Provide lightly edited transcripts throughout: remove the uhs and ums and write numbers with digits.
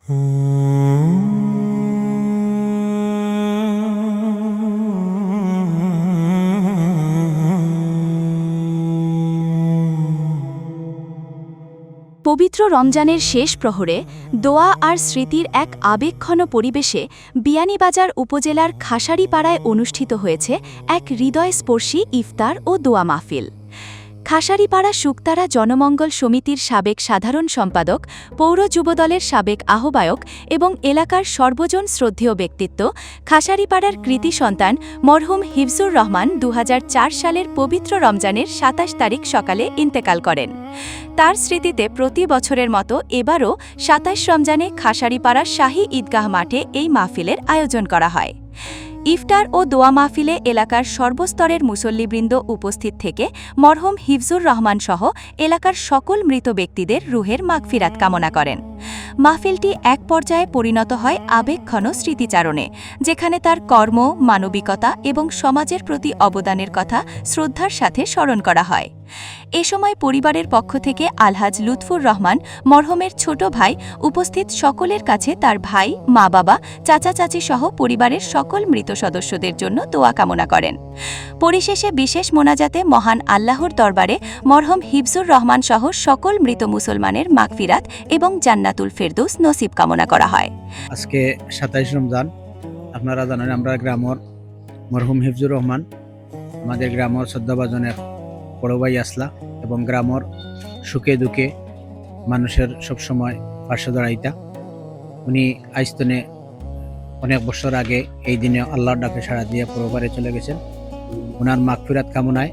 পবিত্র রমজানের শেষ প্রহরে দোয়া আর স্মৃতির এক আবেগঘন পরিবেশে বিয়ানীবাজার উপজেলার খাসাড়িপাড়ায় অনুষ্ঠিত হয়েছে এক হৃদয়স্পর্শী ইফতার ও দোয়া মাহফিল। খাসাড়িপাড়া শুকতারা জনমঙ্গল সমিতির সাবেক সাধারণ সম্পাদক, পৌর যুবদলের সাবেক আহ্বায়ক এবং এলাকার সর্বজন শ্রদ্ধেয় ব্যক্তিত্ব খাসাড়িপাড়ার কৃতি সন্তান মরহুম হিফজুর রহমান ২০০৪ সালের পবিত্র রমজানের ২৭ তারিখ সকালে ইন্তেকাল করেন। তার স্মৃতিতে প্রতি বছরের মতো এবারও ২৭ রমজানে খাসাড়িপাড়া শাহী ঈদগাহ মাঠে এই মাহফিলের আয়োজন করা হয়। ইফতার ও দোয়া মাহফিলে এলাকার সর্বস্তরের মুসল্লিবৃন্দ উপস্থিত থেকে মরহুম হিফজুর রহমান সহ এলাকার সকল মৃত ব্যক্তিদের রুহের মাগফিরাত কামনা করেন। মাহফিলটি এক পর্যায়ে পরিণত হয় আবেগঘন স্মৃতিচারণে, যেখানে তার কর্ম, মানবিকতা এবং সমাজের প্রতি অবদানের কথা শ্রদ্ধার সাথে স্মরণ করা হয়। এ সময় পরিবারের পক্ষ থেকে আলহাজ লুৎফুর রহমান, মরহুমের ছোট ভাই, উপস্থিত সকলের কাছে তার ভাই, মা-বাবা, চাচা-চাচি সহ পরিবারের সকল মৃত সদস্যদের জন্য দোয়া কামনা করেন। পরিশেষে বিশেষ মোনাজাতে মহান আল্লাহর দরবারে মরহুম হিফজুর রহমান সহ সকল মৃত মুসলমানের মাগফিরাত এবং জান্নাতুল ফেরদৌস নসিব কামনা করা হয়। আজকে ২৭ রমজান, আপনারা জানেন আমরা গ্রামের মরহুম হিফজুর রহমান আমাদের গ্রামের শ্রদ্ধাভাজনের বড় ভাই আসলা এবং গ্রামের সুখে দুঃখে মানুষের সবসময় পাশে দাঁড়াইতা। উনি আইস্তনে অনেক বছর আগে এই দিনে আল্লাহর ডাকে সাড়া দিয়ে পরবারে চলে গেছেন। ওনার মাগফিরাত কামনায়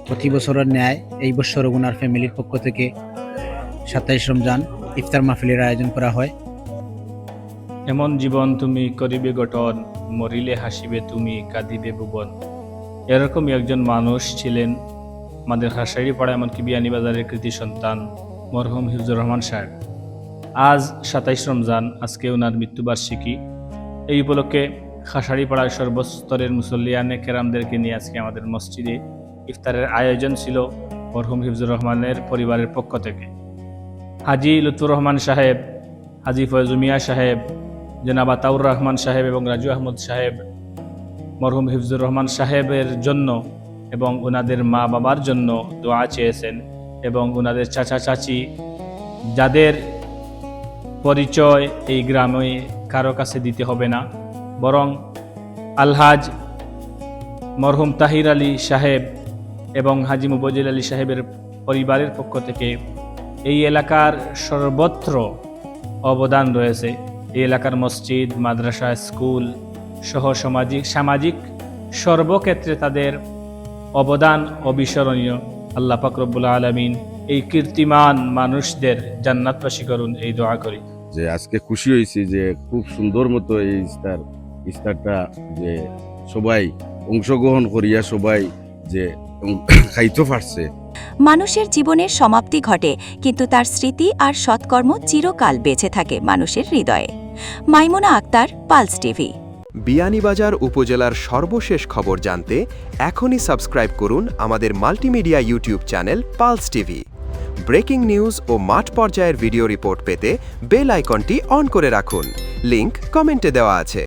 প্রতি বছরের ন্যায় এই বছরও ওনার ফ্যামিলির পক্ষ থেকে ২৭ রমজান ইফতার মাহফিলের আয়োজন করা হয়। এমন জীবন তুমি করিবে গঠন, মরিলে হাসিবে তুমি, কাঁদিবে ভুবন। এরকমই একজন মানুষ ছিলেন আমাদের খাসাড়িপাড়া, এমনকি বিয়ানীবাজারের কৃতি সন্তান মরহুম হিফজুর রহমান সাহেব। আজ ২৭ রমজান, আজকে ওনার মৃত্যুবার্ষিকী। এই উপলক্ষে খাসাড়িপাড়ার সর্বস্তরের মুসল্লিয়ানে কেরামদেরকে নিয়ে আজকে আমাদের মসজিদে ইফতারের আয়োজন ছিল মরহুম হিফজুর রহমানের পরিবারের পক্ষ থেকে। হাজি লুৎফুর রহমান সাহেব, হাজি ফয়জু মিয়া সাহেব, জনাব আতাউর রহমান সাহেব এবং রাজু আহমদ সাহেব মরহুম হিফজুর রহমান সাহেবের জন্য এবং ওনাদের মা বাবার জন্য দোয়া চেয়েছেন এবং ওনাদের চাচা চাচি, যাদের পরিচয় এই গ্রামে কারো কাছে দিতে হবে না, বরং আলহাজ মরহুম তাহির আলী সাহেব এবং হাজি মুবজিল আলী সাহেবের পরিবারের পক্ষ থেকে এই এলাকার সর্বত্র অবদান রয়েছে। এই এলাকার মসজিদ, মাদ্রাসা, স্কুল সহ সামাজিক সর্বক্ষেত্রে তাদের অবদান অবিস্মরণীয়। আল্লাহ পাক রব্বুল আলামিন এই কীর্তিমান মানুষদের জান্নাতবাসী করুন, এই দোয়া করি। যে আজকে খুশি হয়েছি যে খুব সুন্দর মতো এই ইফতারটা যে সবাই অংশগ্রহণ করিয়া সবাই যে খাইতে পারছে। মানুষের জীবনের সমাপ্তি ঘটে, কিন্তু তার স্মৃতি আর সৎকর্ম চিরকাল বেঁচে থাকে মানুষের হৃদয়ে। Maimuna Akter, pulse TV. বিয়ানীবাজার উপজেলার সর্বশেষ খবর জানতে এখনই সাবস্ক্রাইব করুন আমাদের multimedia YouTube channel pulse TV. Breaking news ও মাঠ পর্যায়ের ভিডিও রিপোর্ট পেতে বেল আইকনটি অন করে রাখুন। লিংক কমেন্টে দেওয়া আছে।